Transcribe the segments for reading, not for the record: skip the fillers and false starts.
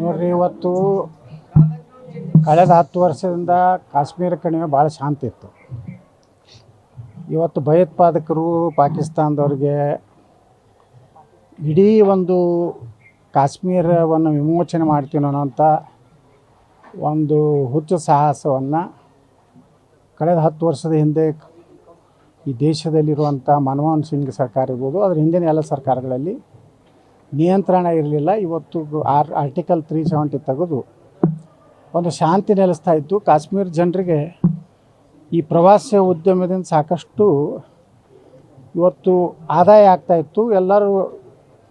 ನೋಡ್ರಿ, ಇವತ್ತು ಕಳೆದ 10 ವರ್ಷದಿಂದ ಕಾಶ್ಮೀರ ಕಣಿವೆ ಭಾಳ ಶಾಂತಿ ಇತ್ತು. ಇವತ್ತು ಭಯೋತ್ಪಾದಕರು ಪಾಕಿಸ್ತಾನದವ್ರಿಗೆ ಇಡೀ ಒಂದು ಕಾಶ್ಮೀರವನ್ನು ವಿಮೋಚನೆ ಮಾಡ್ತೀವಿ ಅನ್ನೋಂಥ ಒಂದು ಹುಚ್ಚು ಸಾಹಸವನ್ನು ಕಳೆದ 10 ವರ್ಷದ ಹಿಂದೆ ಈ ದೇಶದಲ್ಲಿರುವಂಥ ಮನಮೋಹನ್ ಸಿಂಗ್ ಸರ್ಕಾರ ಇರ್ಬೋದು, ಅದರ ಹಿಂದಿನ ಎಲ್ಲ ಸರ್ಕಾರಗಳಲ್ಲಿ ನಿಯಂತ್ರಣ ಇರಲಿಲ್ಲ. ಇವತ್ತು ಆರ್ಟಿಕಲ್ 370 ತೆಗೆದು ಒಂದು ಶಾಂತಿ ನೆಲೆಸ್ತಾ ಇತ್ತು. ಕಾಶ್ಮೀರ ಜನರಿಗೆ ಈ ಪ್ರವಾಸ ಉದ್ಯಮದಿಂದ ಸಾಕಷ್ಟು ಇವತ್ತು ಆದಾಯ ಆಗ್ತಾಯಿತ್ತು. ಎಲ್ಲರೂ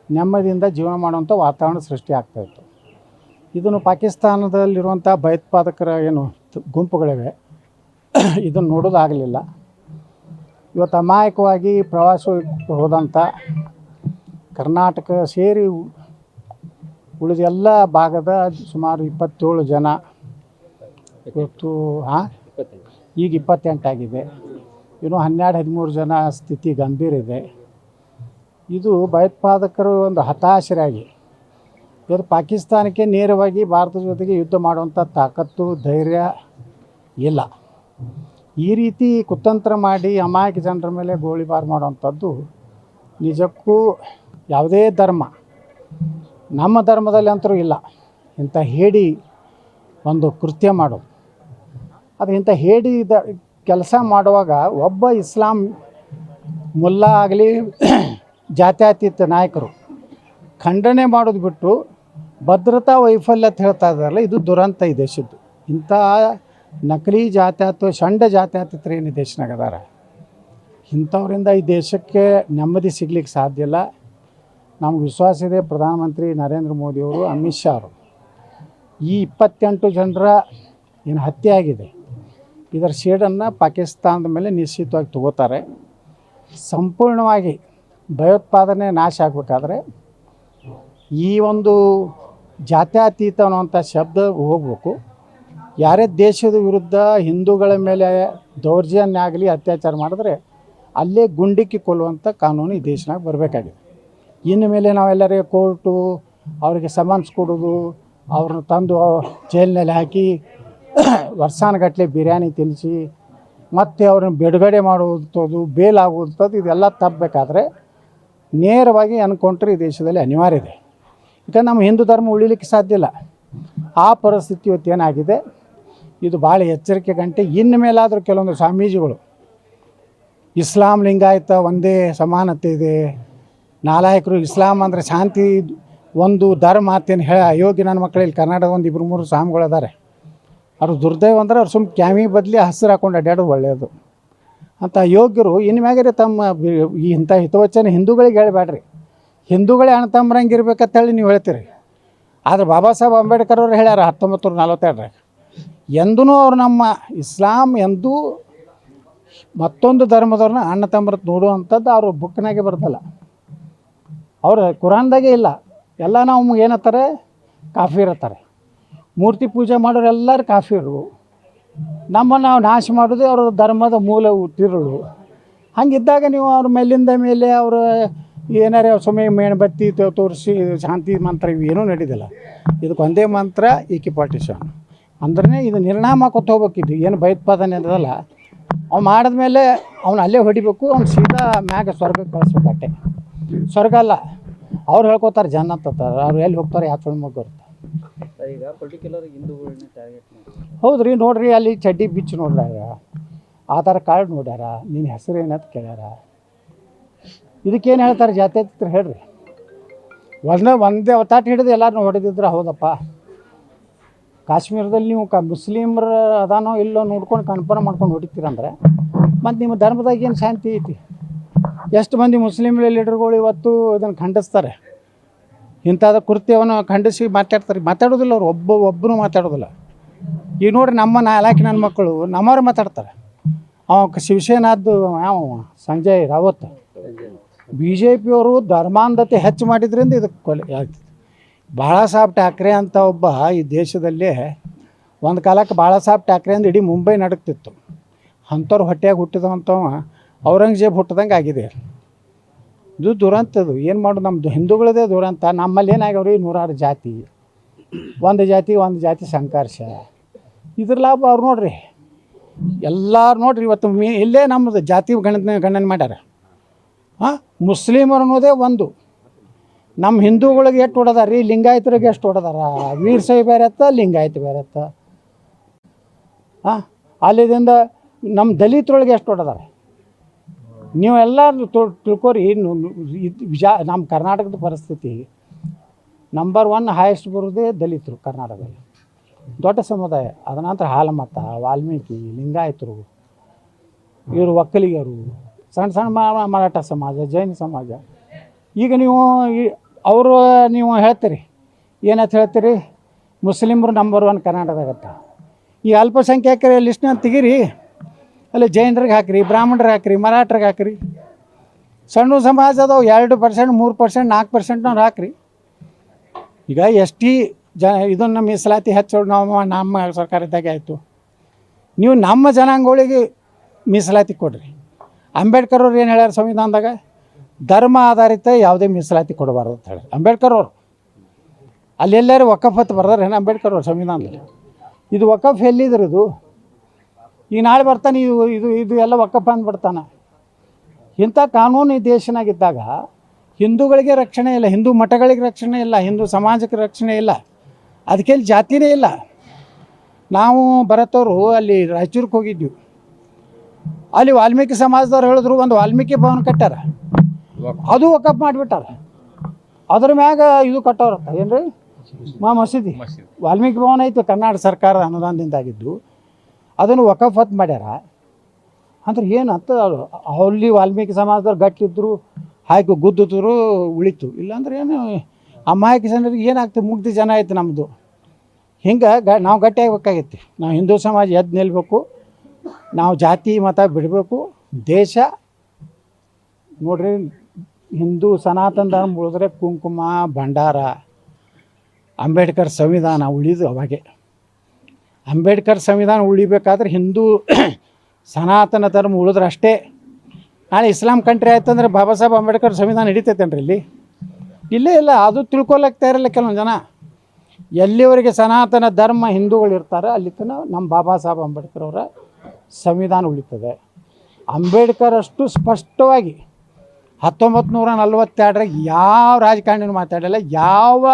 ನೆಮ್ಮದಿಯಿಂದ ಜೀವನ ಮಾಡುವಂಥ ವಾತಾವರಣ ಸೃಷ್ಟಿ ಆಗ್ತಾಯಿತ್ತು. ಇದನ್ನು ಪಾಕಿಸ್ತಾನದಲ್ಲಿರುವಂಥ ಭಯೋತ್ಪಾದಕರ ಏನು ಗುಂಪುಗಳಿವೆ, ಇದನ್ನು ನೋಡೋದಾಗಲಿಲ್ಲ. ಇವತ್ತು ಅಮಾಯಕವಾಗಿ ಪ್ರವಾಸ ಹೋದಂಥ ಕರ್ನಾಟಕ ಸೇರಿ ಉಳಿದ ಎಲ್ಲ ಭಾಗದ ಸುಮಾರು 27 ಜನ ಇವತ್ತು ಈಗ 28 ಆಗಿದೆ. ಇನ್ನು 12-13 ಜನ ಸ್ಥಿತಿ ಗಂಭೀರ ಇದೆ. ಇದು ಭಯೋತ್ಪಾದಕರು ಒಂದು ಹತಾಶರಾಗಿ ಇವತ್ತು ಪಾಕಿಸ್ತಾನಕ್ಕೆ ನೇರವಾಗಿ ಭಾರತದ ಜೊತೆಗೆ ಯುದ್ಧ ಮಾಡುವಂಥ ತಾಕತ್ತು ಧೈರ್ಯ ಇಲ್ಲ. ಈ ರೀತಿ ಕುತಂತ್ರ ಮಾಡಿ ಅಮಾಯಕ ಜನರ ಮೇಲೆ ಗೋಳಿಬಾರ್ ಮಾಡುವಂಥದ್ದು ನಿಜಕ್ಕೂ ಯಾವುದೇ ಧರ್ಮ, ನಮ್ಮ ಧರ್ಮದಲ್ಲಿ ಅಂತರೂ ಇಲ್ಲ ಇಂಥ ಹೇಡಿ ಒಂದು ಕೃತ್ಯ ಮಾಡೋದು. ಅದು ಇಂಥ ಹೇಡಿ ಕೆಲಸ ಮಾಡುವಾಗ ಒಬ್ಬ ಇಸ್ಲಾಂ ಮುಲ್ಲಾ ಆಗಲಿ ಜಾತ್ಯತೀತ ನಾಯಕರು ಖಂಡನೆ ಮಾಡೋದು ಬಿಟ್ಟು ಭದ್ರತಾ ವೈಫಲ್ಯ ಅಂತ ಹೇಳ್ತಾ ಇದ್ದಾರಲ್ಲ, ಇದು ದುರಂತ ಈ ದೇಶದ್ದು. ಇಂಥ ನಕಲಿ ಜಾತ್ಯತೀತ ಷಂಡ ಜಾತ್ಯತೀತರು ಏನು ದೇಶನಾಗ ಅದಾರ, ಇಂಥವರಿಂದ ಈ ದೇಶಕ್ಕೆ ನೆಮ್ಮದಿ ಸಿಗ್ಲಿಕ್ಕೆ ಸಾಧ್ಯ ಇಲ್ಲ. ನಮ್ಗೆ ವಿಶ್ವಾಸ ಇದೆ, ಪ್ರಧಾನಮಂತ್ರಿ ನರೇಂದ್ರ ಮೋದಿಯವರು, ಅಮಿತ್ ಶಾ ಅವರು ಈ 28 ಜನರ ಏನು ಹತ್ಯೆ ಆಗಿದೆ ಇದರ ಶೇಡನ್ನು ಪಾಕಿಸ್ತಾನದ ಮೇಲೆ ನಿಶ್ಚಿತವಾಗಿ ತಗೋತಾರೆ. ಸಂಪೂರ್ಣವಾಗಿ ಭಯೋತ್ಪಾದನೆ ನಾಶ ಆಗಬೇಕಾದ್ರೆ ಈ ಒಂದು ಜಾತ್ಯತೀತ ಅನ್ನುವಂಥ ಶಬ್ದ ಹೋಗಬೇಕು. ಯಾರೇ ದೇಶದ ವಿರುದ್ಧ ಹಿಂದೂಗಳ ಮೇಲೆ ದೌರ್ಜನ್ಯ ಆಗಲಿ ಅತ್ಯಾಚಾರ ಮಾಡಿದ್ರೆ ಅಲ್ಲೇ ಗುಂಡಿಕ್ಕಿ ಕೊಲ್ಲುವಂಥ ಕಾನೂನು ಈ ದೇಶನಾಗ ಬರಬೇಕಾಗಿದೆ. ಇನ್ನು ಮೇಲೆ ನಾವೆಲ್ಲರೇ ಕೋರ್ಟು ಅವರಿಗೆ ಸಮನ್ಸ್ ಕೊಡೋದು, ಅವ್ರನ್ನ ತಂದು ಜೈಲಿನಲ್ಲಿ ಹಾಕಿ ವರ್ಷಾನುಗಟ್ಟಲೆ ಬಿರಿಯಾನಿ ತಿನ್ನಿಸಿ ಮತ್ತು ಅವ್ರನ್ನ ಬಿಡುಗಡೆ ಮಾಡುವಂಥದ್ದು, ಬೇಲ್ ಆಗುವಂಥದ್ದು ಇದೆಲ್ಲ ತಪ್ಪಬೇಕಾದ್ರೆ ನೇರವಾಗಿ ಎನ್ಕೌಂಟರ್ ಈ ದೇಶದಲ್ಲಿ ಅನಿವಾರ್ಯ ಇದೆ. ಯಾಕಂದ್ರೆ ನಮ್ಮ ಹಿಂದೂ ಧರ್ಮ ಉಳಿಲಿಕ್ಕೆ ಸಾಧ್ಯ ಇಲ್ಲ. ಆ ಪರಿಸ್ಥಿತಿ ಇವತ್ತೇನಾಗಿದೆ, ಇದು ಭಾಳ ಎಚ್ಚರಿಕೆ ಗಂಟೆ. ಇನ್ನು ಮೇಲಾದರೂ ಕೆಲವೊಂದು ಸ್ವಾಮೀಜಿಗಳು ಇಸ್ಲಾಂ ಲಿಂಗಾಯತ ಒಂದೇ ಸಮಾನತೆ ಇದೆ, ನಾಲಾಯಕರು ಇಸ್ಲಾಂ ಅಂದರೆ ಶಾಂತಿ ಒಂದು ಧರ್ಮ ಅಂತೇನು ಅಯೋಗ್ಯ ನನ್ನ ಮಕ್ಕಳಲ್ಲಿ ಕರ್ನಾಟಕದ ಒಂದು 2-3 ಸ್ವಾಮಿಗಳು ಅದಾರೆ. ಅವ್ರು ದುರ್ದೈವ ಅಂದ್ರೆ ಅವ್ರು ಸುಮ್ಮ ಕ್ಯಾಮಿ ಬದಲಿ ಹಸಿರು ಹಾಕೊಂಡು ಅಡ್ಡಾಡೋದು ಒಳ್ಳೆಯದು ಅಂತ ಅಯೋಗ್ಯರು ಇನ್ನು ಮ್ಯಾಗರೆ ತಮ್ಮ ಇಂಥ ಹಿತವಚನ ಹಿಂದೂಗಳಿಗೆ ಹೇಳಬೇಡ್ರಿ. ಹಿಂದೂಗಳೇ ಅಣ್ಣ ತಮ್ಮರಂಗಿರ್ಬೇಕಂತೇಳಿ ನೀವು ಹೇಳ್ತೀರಿ. ಆದರೆ ಬಾಬಾ ಸಾಹೇಬ್ ಅಂಬೇಡ್ಕರ್ ಅವರು ಹೇಳ್ಯಾರ 1942 ಎಂದೂ ಅವ್ರು ನಮ್ಮ ಇಸ್ಲಾಂ ಎಂದೂ ಮತ್ತೊಂದು ಧರ್ಮದವ್ರನ್ನ ಅಣ್ಣ ತಮ್ಮರ ನೋಡುವಂಥದ್ದು ಅವ್ರ ಬುಕ್ನಾಗೆ ಬರ್ತಲ್ಲ, ಅವ್ರ ಕುರಾನ್ದಾಗೆ ಇಲ್ಲ. ಎಲ್ಲ ನಾವು ಏನತ್ತಾರೆ ಕಾಫಿರ್ ಇರ್ತಾರೆ. ಮೂರ್ತಿ ಪೂಜೆ ಮಾಡೋರು ಎಲ್ಲರೂ ಕಾಫಿರು. ನಮ್ಮನ್ನು ನಾವು ನಾಶ ಮಾಡೋದು ಅವ್ರ ಧರ್ಮದ ಮೂಲ ತಿರುಳು. ಹಂಗಿದ್ದಾಗ ನೀವು ಅವ್ರ ಮೇಲಿಂದ ಮೇಲೆ ಅವರು ಏನಾರೇ ಸುಮ್ಮನೆ ಮೇಣಬತ್ತಿ ತೋರಿಸಿ ಶಾಂತಿ ಮಂತ್ರ ಇವು ಏನೂ ನಡೀದಿಲ್ಲ. ಇದಕ್ಕೆ ಒಂದೇ ಮಂತ್ರ ಈಕಿ ಪಾರ್ಟಿಷನ್ ಅಂದ್ರೆ ಇದು ನಿರ್ಣಾಮ ಕೊತ್ತು ಹೋಗ್ಬೇಕಿದ್ದು. ಏನು ಭಯೋತ್ಪಾದನೆ ಅದಲ್ಲ ಅವ್ನು ಮಾಡಿದ್ಮೇಲೆ ಅವ್ನು ಅಲ್ಲೇ ಹೊಡಿಬೇಕು, ಅವ್ನು ಸೀದಾ ಮ್ಯಾಗ ಸ್ವರ್ಗಕ್ಕೆ ಕಳಿಸ್ಬೇಕು. ಅಟ್ಟೆ ಸ್ವರ್ಗ ಅಲ್ಲ, ಅವ್ರು ಹೇಳ್ಕೊತಾರೆ ಜನ ಅಂತಾರೆ. ಅವ್ರು ಎಲ್ಲಿ ಹೋಗ್ತಾರೆ ಯಾತ್ರೆ ಮಗ್ಗರು. ಈಗ ಪರ್ಟಿಕ್ಯುಲರ್ ಹಿಂದೂಗಳನ್ನ ಟಾರ್ಗೆಟ್ ಮಾಡಿ ಹೌದ್ರಿ. ನೋಡ್ರಿ, ಅಲ್ಲಿ ಚಡ್ಡಿ ಬಿಚ್ಚಿ ನೋಡ್ಯಾರ, ಆಧಾರ್ ಕಾರ್ಡ್ ನೋಡ್ಯಾರ, ನಿನ್ನ ಹೆಸರು ಏನಂತ ಕೇಳ್ಯಾರ. ಇದಕ್ಕೇನು ಹೇಳ್ತಾರೆ ಜಾತ್ಯತೀತರು ಹೇಳ್ರಿ. ಒಂದೇ ಅವತಾಟ ಹಿಡಿದು ಎಲ್ಲರೂ ಹೊಡೆದಿದ್ರೆ ಹೌದಪ್ಪ. ಕಾಶ್ಮೀರದಲ್ಲಿ ನೀವು ಮುಸ್ಲಿಮ್ರ ಅದಾನೋ ಇಲ್ಲೋ ನೋಡ್ಕೊಂಡು ಕನ್ಫರ್ಮ್ ಮಾಡ್ಕೊಂಡು ಹೊಡಿತೀರಂದ್ರೆ ಮತ್ತು ನಿಮ್ಮ ಧರ್ಮದಾಗ ಏನು ಶಾಂತಿ ಐತಿ? ಎಷ್ಟು ಮಂದಿ ಮುಸ್ಲಿಮ್ ಲೀಡರ್ಗಳು ಇವತ್ತು ಇದನ್ನು ಖಂಡಿಸ್ತಾರೆ, ಇಂಥದ್ದು ಕೃತ್ಯವನ್ನು ಖಂಡಿಸಿ ಮಾತಾಡ್ತಾರೆ. ಮಾತಾಡೋದಿಲ್ಲ ಅವ್ರು, ಒಬ್ಬರು ಮಾತಾಡೋದಿಲ್ಲ. ಈಗ ನೋಡ್ರಿ, ನಮ್ಮ ನಾಲ್ಕು ನನ್ನ ಮಕ್ಕಳು ನಮ್ಮವ್ರು ಮಾತಾಡ್ತಾರೆ. ಶಿವಸೇನಾದ್ದು ಯಾವ ಸಂಜಯ್ ರಾವತ್ BJP ಅವರು ಧರ್ಮಾಂಧತೆ ಹೆಚ್ಚು ಮಾಡಿದ್ರಿಂದ ಇದಕ್ಕೆ ಕೊಲೆ ಆಗ್ತದೆ. ಬಾಳಾ ಸಾಹೇಬ್ ಠಾಕ್ರೆ ಅಂತ ಒಬ್ಬ ಈ ದೇಶದಲ್ಲೇ ಒಂದು ಕಾಲಕ್ಕೆ ಬಾಳಾ ಸಾಹೇಬ್ ಠಾಕ್ರೆ ಅಂದ್ರೆ ಇಡೀ ಮುಂಬೈ ನಡುಕ್ತಿತ್ತು. ಅಂಥವ್ರು ಹೊಟ್ಟೆಯಾಗಿ ಹುಟ್ಟಿದಂಥವ ಔರಂಗಜೇಬ್ ಹುಟ್ಟಿದಂಗೆ ಆಗಿದೆ. ಇದು ದುರಂತದು. ಏನು ಮಾಡೋದು, ನಮ್ಮದು ಹಿಂದೂಗಳದೇ ದುರಂತ. ನಮ್ಮಲ್ಲಿ ಏನಾಗ್ಯಾವ್ರಿ, 106 ಜಾತಿ, ಒಂದು ಜಾತಿ ಸಂಘರ್ಷ. ಇದ್ರ ಲಾಭ ಅವ್ರು ನೋಡ್ರಿ, ಎಲ್ಲರೂ ನೋಡ್ರಿ. ಇವತ್ತು ಇಲ್ಲೇ ನಮ್ಮದು ಜಾತಿ ಗಣನೆ ಮಾಡ್ಯಾರ. ಮುಸ್ಲಿಮರು ಅನ್ನೋದೇ ಒಂದು. ನಮ್ಮ ಹಿಂದೂಗಳಿಗೆ ಎಷ್ಟು ಹೊಡೆದಾರ ರೀ, ಲಿಂಗಾಯತರಿಗೆ ಎಷ್ಟು ಹೊಡೆದಾರ. ವೀರಶೈವ ಬೇರೆ ಅತ್ತ, ಲಿಂಗಾಯತ ಬೇರೆ ಅತ್ತ. ಅಲ್ಲಿದಿಂದ ನಮ್ಮ ದಲಿತರೊಳಗೆ ಎಷ್ಟು ಹೊಡೆದಾರ. ನೀವೆಲ್ಲ ತಿಳ್ಕೊರಿ. ನಮ್ಮ ಕರ್ನಾಟಕದ ಪರಿಸ್ಥಿತಿ ನಂಬರ್ 1 ಹೈಯೆಸ್ಟ್ ಬರೋದೇ ದಲಿತರು ಕರ್ನಾಟಕದಲ್ಲಿ. ದೊಡ್ಡ ಸಮುದಾಯ. ಅದ ನಂತರ ಹಾಲಮತ, ವಾಲ್ಮೀಕಿ, ಲಿಂಗಾಯತರು, ಇವರು ಒಕ್ಕಲಿಗರು, ಸಣ್ಣ ಮರಾಠ ಸಮಾಜ, ಜೈನ ಸಮಾಜ. ಈಗ ನೀವು ನೀವು ಹೇಳ್ತೀರಿ, ಏನಂತ ಹೇಳ್ತೀರಿ, ಮುಸ್ಲಿಮರು ನಂಬರ್ 1 ಕರ್ನಾಟಕದಾಗತ್ತ. ಈ ಅಲ್ಪಸಂಖ್ಯಾತರ ಲಿಸ್ಟ್ನ ತೆಗೀರಿ, ಅಲ್ಲಿ ಜೈನರಿಗೆ ಹಾಕಿರಿ, ಬ್ರಾಹ್ಮಣರಿಗೆ ಹಾಕಿರಿ, ಮರಾಠರಿಗೆ ಹಾಕಿರಿ. ಸಣ್ಣ ಸಮಾಜ ಅದಾವೆ 2%, 3%, 4% ಹಾಕಿರಿ. ಈಗ ST ಇದನ್ನು ಮೀಸಲಾತಿ ಹೆಚ್ಚು ನಮ್ಮ ಸರ್ಕಾರದಾಗೆ ಆಯಿತು. ನೀವು ನಮ್ಮ ಜನಾಂಗಗಳಿಗೆ ಮೀಸಲಾತಿ ಕೊಡ್ರಿ. ಅಂಬೇಡ್ಕರ್ ಅವ್ರು ಏನು ಹೇಳ್ಯಾರ ಸಂವಿಧಾನದಾಗ, ಧರ್ಮ ಆಧಾರಿತ ಯಾವುದೇ ಮೀಸಲಾತಿ ಕೊಡಬಾರ್ದು ಅಂತ ಹೇಳಿ ಅಂಬೇಡ್ಕರ್ ಅವರು. ಅಲ್ಲಿ ಎಲ್ಲರೂ ವಕಫ್ ಅಂತ ಬರ್ದಾರೆ ಅಂಬೇಡ್ಕರ್ ಅವ್ರು ಸಂವಿಧಾನದಲ್ಲಿ. ಇದು ವಕಫ್ ಎಲ್ಲಿದ್ರು ಇದು? ಈಗ ನಾಳೆ ಬರ್ತಾನೆ ಇದು ಎಲ್ಲ ವಕಫ್ ಅಂದ್ಬಿಡ್ತಾನೆ. ಇಂಥ ಕಾನೂನು ಈ ದೇಶನಾಗಿದ್ದಾಗ ಹಿಂದೂಗಳಿಗೆ ರಕ್ಷಣೆ ಇಲ್ಲ, ಹಿಂದೂ ಮಠಗಳಿಗೆ ರಕ್ಷಣೆ ಇಲ್ಲ, ಹಿಂದೂ ಸಮಾಜಕ್ಕೆ ರಕ್ಷಣೆ ಇಲ್ಲ, ಅದಕ್ಕೆ ಜಾತಿನೇ ಇಲ್ಲ. ನಾವು ಭರತವರು ಅಲ್ಲಿ ರಾಯಚೂರಿಗೆ ಹೋಗಿದ್ವಿ. ಅಲ್ಲಿ ವಾಲ್ಮೀಕಿ ಸಮಾಜದವ್ರು ಹೇಳಿದ್ರು, ಒಂದು ವಾಲ್ಮೀಕಿ ಭವನ ಕಟ್ಟಾರ, ಅದು ವಕಫ್ ಮಾಡಿಬಿಟ್ಟಾರ. ಅದ್ರ ಮ್ಯಾಗ ಇದು ಕಟ್ಟೋರತ್ತ ಏನು ರೀ, ಮಸೀದಿ. ವಾಲ್ಮೀಕಿ ಭವನ ಐತೆ, ಕರ್ನಾಟಕ ಸರ್ಕಾರ ಅನುದಾನದಿಂದಾಗಿದ್ದು. ಅದನ್ನು ವಕಫ್ ಅಂತ ಮಾಡ್ಯಾರ. ಅಂದ್ರೆ ಏನಂತ ಅಲ್ಲಿ ವಾಲ್ಮೀಕಿ ಸಮಾಜದವ್ರು ಗಟ್ಟಿದ್ರು, ಹಾಕಿ ಗುದ್ದಿದ್ರು, ಉಳಿತು. ಇಲ್ಲಾಂದ್ರೆ ಏನು ಅಮಾಯಕ ಜನರಿಗೆ ಏನಾಗ್ತದೆ, ಮುಗ್ಧ ಜನ ಆಯ್ತು ನಮ್ಮದು. ಹಿಂಗೆ ನಾವು ಗಟ್ಟಿಯಾಗಬೇಕಾಗೈತಿ. ನಾವು ಹಿಂದೂ ಸಮಾಜ ಎದ್ದು ನಿಲ್ಲಬೇಕು. ನಾವು ಜಾತಿ ಮತ ಬಿಡಬೇಕು. ದೇಶ ನೋಡ್ರಿ, ಹಿಂದೂ ಸನಾತನ ಧರ್ಮ ಉಳಿದ್ರೆ ಕುಂಕುಮ ಭಂಡಾರ. ಅಂಬೇಡ್ಕರ್ ಸಂವಿಧಾನ ಉಳಿದು ಅವಾಗೆ. ಅಂಬೇಡ್ಕರ್ ಸಂವಿಧಾನ ಉಳಿಬೇಕಾದ್ರೆ ಹಿಂದೂ ಸನಾತನ ಧರ್ಮ ಉಳಿದ್ರೆ ಅಷ್ಟೇ. ನಾಳೆ ಇಸ್ಲಾಂ ಕಂಟ್ರಿ ಆಯ್ತಂದ್ರೆ ಬಾಬಾ ಸಾಹೇಬ್ ಅಂಬೇಡ್ಕರ್ ಸಂವಿಧಾನ ಹಿಡಿತೈತೇನ್ರಿ ಇಲ್ಲಿ? ಇಲ್ಲೇ ಇಲ್ಲ. ಅದು ತಿಳ್ಕೊಳಕ್ತಾ ಇರಲ್ಲ ಕೆಲವೊಂದು ಜನ. ಎಲ್ಲಿವರೆಗೆ ಸನಾತನ ಧರ್ಮ ಹಿಂದೂಗಳು ಇರ್ತಾರೆ ಅಲ್ಲಿ ತನಕ ನಮ್ಮ ಬಾಬಾ ಸಾಹೇಬ್ ಅಂಬೇಡ್ಕರ್ ಅವರ ಸಂವಿಧಾನ ಉಳಿತದೆ. ಅಂಬೇಡ್ಕರ್ ಅಷ್ಟು ಸ್ಪಷ್ಟವಾಗಿ 1942 ಯಾವ ರಾಜಕಾರಣಿನೂ ಮಾತಾಡಲ್ಲ, ಯಾವ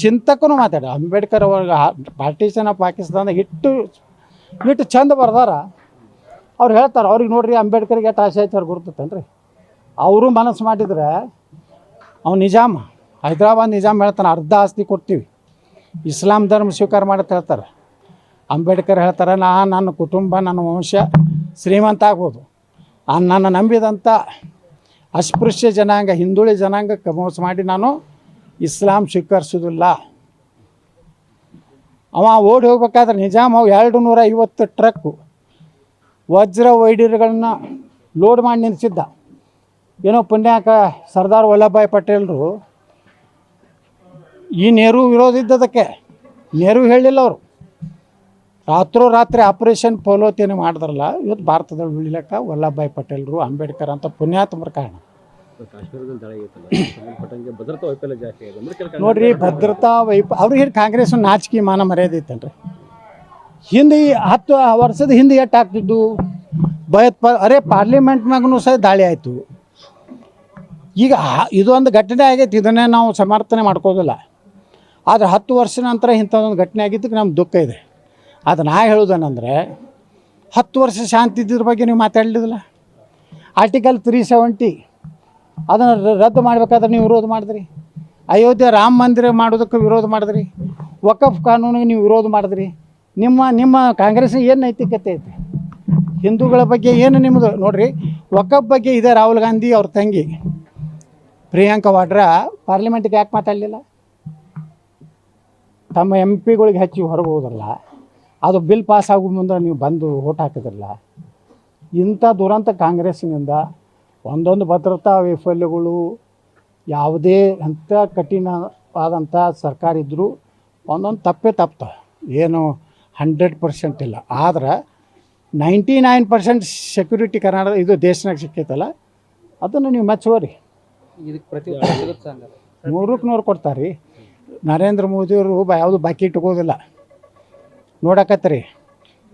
ಚಿಂತಕನೂ ಮಾತಾಡಲ್ಲ. ಅಂಬೇಡ್ಕರ್ ಅವ್ರಿಗೆ ಪಾರ್ಟಿಷನ್ ಆಫ್ ಪಾಕಿಸ್ತಾನದಾಗ ಇಟ್ಟು ಚಂದ ಬರ್ದಾರ. ಅವ್ರು ಹೇಳ್ತಾರೆ, ಅವ್ರಿಗೆ ನೋಡ್ರಿ ಅಂಬೇಡ್ಕರ್ಗೆ ಎಷ್ಟು ಆಸೆ ಆಯ್ತು ಅವ್ರು ಗುರ್ತೈತೇನ್ರಿ. ಅವರು ಮನಸ್ಸು ಮಾಡಿದ್ರೆ ಅವ್ನು ನಿಜಾಮ್, ಹೈದರಾಬಾದ್ ನಿಜಾಮ್ ಹೇಳ್ತಾನೆ, ಅರ್ಧ ಆಸ್ತಿ ಕೊಡ್ತೀವಿ, ಇಸ್ಲಾಂ ಧರ್ಮ ಸ್ವೀಕಾರ ಮಾಡತ್ತೆ ಹೇಳ್ತಾರೆ. ಅಂಬೇಡ್ಕರ್ ಹೇಳ್ತಾರೆ, ನನ್ನ ಕುಟುಂಬ, ನನ್ನ ವಂಶ ಶ್ರೀಮಂತ ಆಗ್ಬೋದು, ನನ್ನ ನಂಬಿದಂಥ ಅಸ್ಪೃಶ್ಯ ಜನಾಂಗ, ಹಿಂದುಳಿ ಜನಾಂಗಕ್ಕೆ ಮೋಸ ಮಾಡಿ ನಾನು ಇಸ್ಲಾಂ ಸ್ವೀಕರಿಸೋದಿಲ್ಲ. ಅವ ಓಡಿ ಹೋಗ್ಬೇಕಾದ್ರೆ ನಿಜಾಮ್ 250 ಟ್ರಕ್ಕು ವಜ್ರ ವೈಢೂರ್ಯಗಳನ್ನ ಲೋಡ್ ಮಾಡಿ ನಿಲ್ಲಿಸಿದ್ದ. ಏನೋ ಪುಣ್ಯಾಕ ಸರ್ದಾರ್ ವಲ್ಲಭಭಾಯಿ ಪಟೇಲರು ಈ ನೆಹರು ವಿರೋಧ ಇದ್ದದಕ್ಕೆ ನೆಹರು ಹೇಳಿಲ್ಲ. ಅವರು ರಾತ್ರೋರಾತ್ರಿ ಆಪರೇಷನ್ ಪೋಲೋತಿಯನ್ನು ಮಾಡಿದ್ರಲ್ಲ, ಇವತ್ತು ಭಾರತದಲ್ಲಿ ಉಳಿಲಕ್ಕ ವಲ್ಲಭಭಾಯಿ ಪಟೇಲರು, ಅಂಬೇಡ್ಕರ್ ಅಂತ ಪುಣ್ಯಾತ್ಮರ ಕಾರಣ. ನೋಡ್ರಿ, ಭದ್ರತಾ ಅವ್ರಿಗೆ ಕಾಂಗ್ರೆಸ್ ನಾಚಿಕೆ ಮಾನ ಮರ್ಯಾದೆ ಇತ್ತಲ್ರಿ. ಹಿಂದೆ 10 ವರ್ಷದ ಹಿಂದೆ ಎಷ್ಟು ಆಗ್ತಿದ್ದು ಅರೆ ಪಾರ್ಲಿಮೆಂಟ್ನಾಗೂ ಸಹ ದಾಳಿ ಆಯಿತು. ಈಗ ಇದೊಂದು ಘಟನೆ ಆಗೈತಿ, ಇದನ್ನೇ ನಾವು ಸಮರ್ಥನೆ ಮಾಡ್ಕೋದಿಲ್ಲ. ಆದರೆ 10 ವರ್ಷ ನಂತರ ಇಂಥದ್ದೊಂದು ಘಟನೆ ಆಗಿದ್ದಕ್ಕೆ ನಮ್ಗೆ ದುಃಖ ಇದೆ. ಅದು ನಾ ಹೇಳೋದೇನೆಂದರೆ, 10 ವರ್ಷ ಶಾಂತಿ ಇದ್ದಿದ್ರ ಬಗ್ಗೆ ನೀವು ಮಾತಾಡಲಿಲ್ಲ. ಆರ್ಟಿಕಲ್ 370 ಅದನ್ನು ರದ್ದು ಮಾಡಬೇಕಾದ್ರೆ ನೀವು ವಿರೋಧ ಮಾಡಿದ್ರಿ. ಅಯೋಧ್ಯೆ ರಾಮ ಮಂದಿರ ಮಾಡೋದಕ್ಕೆ ವಿರೋಧ ಮಾಡಿದ್ರಿ. ವಕಫ್ ಕಾನೂನಿಗೆ ನೀವು ವಿರೋಧ ಮಾಡಿದ್ರಿ. ನಿಮ್ಮ ಕಾಂಗ್ರೆಸ್ನ ಏನು ನೈತಿಕತೆ ಐತಿ? ಹಿಂದೂಗಳ ಬಗ್ಗೆ ಏನು ನಿಮ್ಮದು? ನೋಡಿರಿ, ವಕಫ್ ಬಗ್ಗೆ ಇದೆ. ರಾಹುಲ್ ಗಾಂಧಿ ಅವ್ರ ತಂಗಿ ಪ್ರಿಯಾಂಕಾ ವಾಡ್ರಾ ಪಾರ್ಲಿಮೆಂಟಿಗೆ ಯಾಕೆ ಮಾತಾಡಲಿಲ್ಲ? ತಮ್ಮ MP ಗಳಿಗೆ ಹಚ್ಚಿ ಹೊರಗೆ ಹೋದ್ರಲ್ಲ, ಅದು ಬಿಲ್ ಪಾಸ್ ಆಗೋ ಮುಂದೆ ನೀವು ಬಂದು ಓಟ್ ಹಾಕಿದ್ರಲ್ಲ. ಇಂಥ ದುರಂತ ಕಾಂಗ್ರೆಸ್ಸಿನಿಂದ ಒಂದೊಂದು ಭದ್ರತಾ ವೈಫಲ್ಯಗಳು, ಯಾವುದೇ ಅಂಥ ಕಠಿಣವಾದಂಥ ಸರ್ಕಾರ ಇದ್ದರೂ ಒಂದೊಂದು ತಪ್ತವೆ. ಏನು 100% ಇಲ್ಲ, ಆದ್ರೆ 99% ಸೆಕ್ಯೂರಿಟಿ ಕರ್ನಾಟಕ ಇದು ದೇಶನಾಗ ಸಿಕ್ಕೈತಲ್ಲ, ಅದನ್ನು ನೀವು ಮೆಚ್ಚುವರಿ. ಇದಕ್ಕೆ ಪ್ರತಿ ಉತ್ತರ ಸಿಗುತ್ತೆ ಹಂಗಾರೆ. 100ಕ್ಕೆ 100 ಕೊಡ್ತಾರೆ ರೀ. ನರೇಂದ್ರ ಮೋದಿಯವರು ಯಾವುದು ಬಾಕಿ ಇಟ್ಕೋದಿಲ್ಲ. ನೋಡಕತ್ತೀರಿ,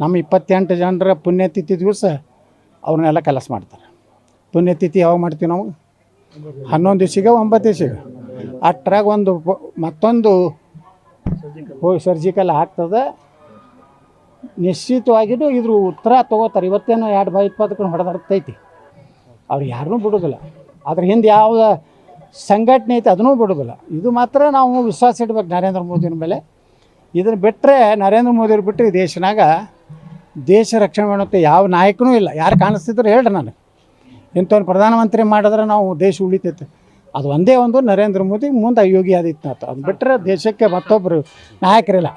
ನಮ್ಮ 28 ಜನರ ಪುಣ್ಯತಿಥಿ ದಿವಸ ಅವ್ರನ್ನೆಲ್ಲ ಕೆಲಸ ಮಾಡ್ತಾರೆ. ಪುಣ್ಯತಿಥಿ ಯಾವಾಗ ಮಾಡ್ತೀವಿ ನಾವು? 11 ದಿವಸಿಗೆ 9 ದಿವಸಿಗೆ. ಅಷ್ಟ್ರಾಗ ಒಂದು ಮತ್ತೊಂದು ಸರ್ಜಿಕಲ್ ಆಗ್ತದೆ. ನಿಶ್ಚಿತವಾಗಿಯೂ ಇದ್ರ ಉತ್ತರ ತೊಗೋತಾರೆ. ಇವತ್ತೇನು 2 ಹೊಡೆದಾಡ್ತೈತಿ. ಅವ್ರು ಯಾರನ್ನೂ ಬಿಡೋದಿಲ್ಲ. ಅದ್ರ ಹಿಂದೆ ಯಾವ ಸಂಘಟನೆ ಐತೆ ಅದನ್ನೂ ಬಿಡೋದಿಲ್ಲ. ಇದು ಮಾತ್ರ ನಾವು ವಿಶ್ವಾಸ ಇಡ್ಬೇಕು ನರೇಂದ್ರ ಮೋದಿನ ಮೇಲೆ. ಇದನ್ನು ಬಿಟ್ಟರೆ, ನರೇಂದ್ರ ಮೋದಿಯವ್ರು ಬಿಟ್ಟರೆ ಈ ದೇಶನಾಗ ದೇಶ ರಕ್ಷಣೆ ಮಾಡುತ್ತೆ ಯಾವ ನಾಯಕನೂ ಇಲ್ಲ. ಯಾರು ಕಾಣಿಸ್ತಿದ್ರು ಹೇಳ್ರಿ ನನಗೆ, ಇಂಥವ್ನು ಪ್ರಧಾನಮಂತ್ರಿ ಮಾಡಿದ್ರೆ ನಾವು ದೇಶ ಉಳಿತೈತೆ. ಅದು ಒಂದೇ ಒಂದು ನರೇಂದ್ರ ಮೋದಿ, ಮುಂದೆ ಯೋಗಿ ಆದಿತ್ಯನಾಥ್. ಅದು ಬಿಟ್ಟರೆ ದೇಶಕ್ಕೆ ಮತ್ತೊಬ್ಬರು ನಾಯಕರಿಲ್ಲ.